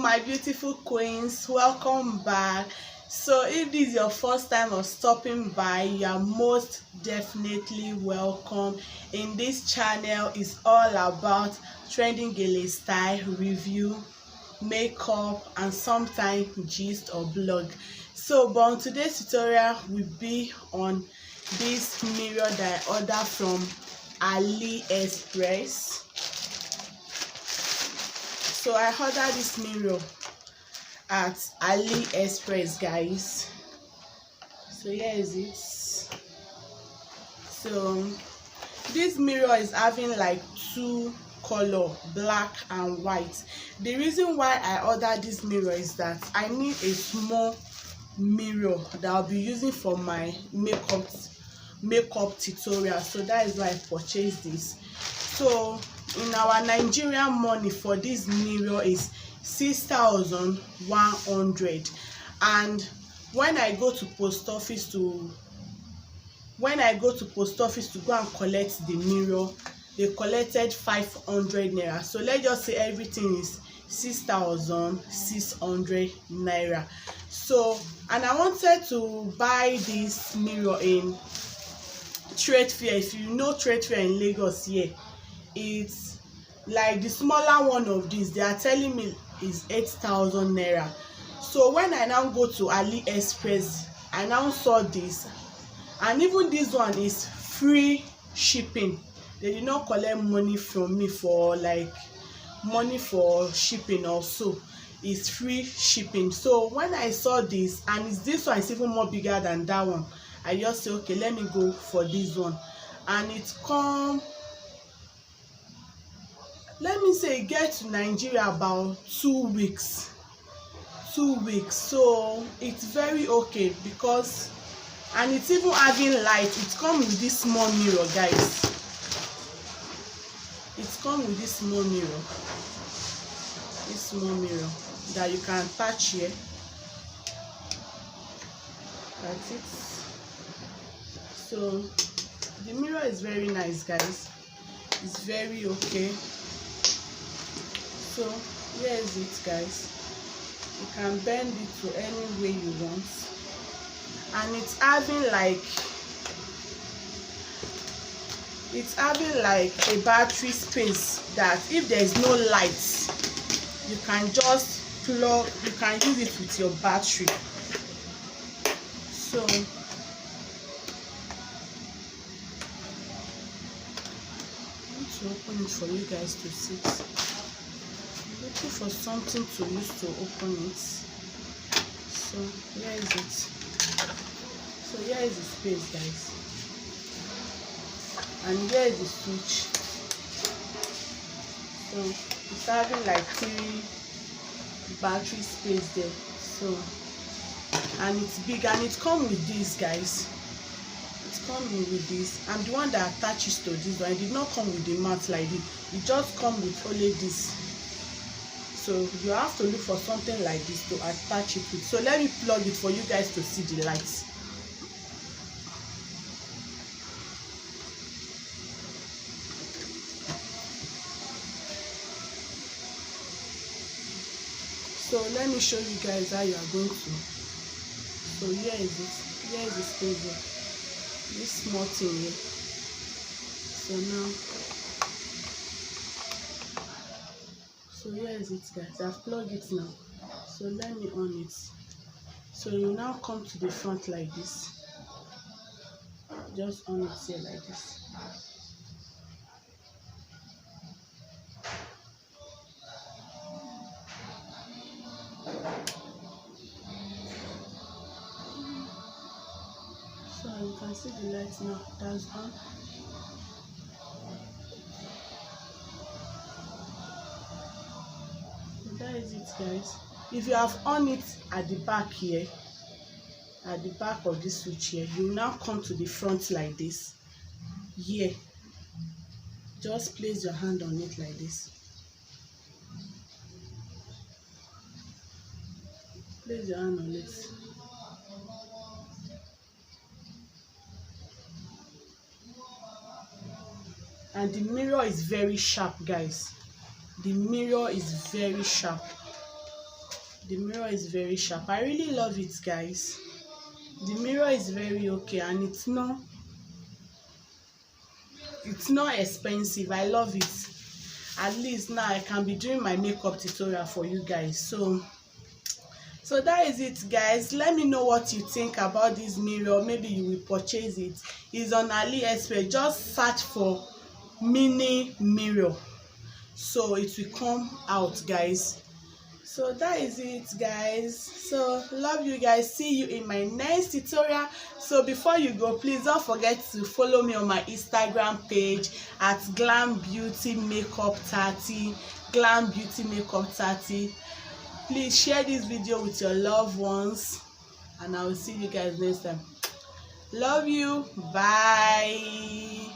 my beautiful queens, welcome back. So if this is your first time of stopping by, you are most definitely welcome. In this channel is all about trending Gele style, review, makeup, and sometimes gist or blog. So but on today's tutorial will be on this mirror that I ordered from Aliexpress. So I ordered this mirror at Aliexpress, guys. So here is it. So this mirror is having like two color, black and white. The reason why I ordered this mirror is that I need a small mirror that I'll be using for my makeup tutorial. So that is why I purchased this. So in our Nigerian money for this mirror is 6,100, and when I go to post office to go and collect the mirror, they collected 500 naira. So let's just say everything is 6,600 naira. So, and I wanted to buy this mirror in trade fair. If you know trade fair in Lagos here, it's like the smaller one of these, they are telling me is 8,000 naira. So when I now go to Aliexpress, I now saw this, and even this one is free shipping. They did not collect money from me for like money for shipping. Also it's free shipping. So when I saw this, and this one is even more bigger than that one, I just say okay, let me go for this one. And it come, let me say, get to Nigeria about 2 weeks. So it's very okay, because, and it's even having light. It comes with this small mirror, guys. It comes with this small mirror, that you can attach here. That's it. So the mirror is very nice, guys. It's very okay. So here is it, guys. You can bend it to any way you want, and it's having like a battery space that if there is no light, you can just plug, you can use it with your battery. So I want to open it for you guys to see. I'm looking for something to use to open it. So here is it. So here is the space, guys, and here is the switch. So it's having like 3 battery space there. So, and it's big, and it comes with this, guys. It comes with this, and the one that attaches to this one, it did not come with the mat like this. It just comes with only this. So you have to look for something like this to attach it with. So let me plug it for you guys to see the lights. So let me show you guys how you are going to. So here is it. Here is the space here. This small thing here. So now, so here is it, guys. I've plugged it now. So let me on it. So you now come to the front like this. Just on it here like this. So you can see the light now. That's on. So that is it, guys. If you have on it at the back here, at the back of this switch here, you now come to the front like this. Here, just place your hand on it like this. Place your hand on it. And the mirror is very sharp, guys. The mirror is very sharp. The mirror is very sharp. I really love it, guys. The mirror is very okay, and it's not expensive. I love it. At least now I can be doing my makeup tutorial for you guys. So that is it, guys. Let me know what you think about this mirror. Maybe you will purchase it. It's on Aliexpress. Just search for mini mirror, so it will come out, guys. So that is it, guys. So love you guys. See you in my next tutorial. So before you go, please don't forget to follow me on my Instagram page at Glam Beauty Makeup 30. Glam Beauty Makeup 30. Please share this video with your loved ones, and I will see you guys next time. Love you. Bye.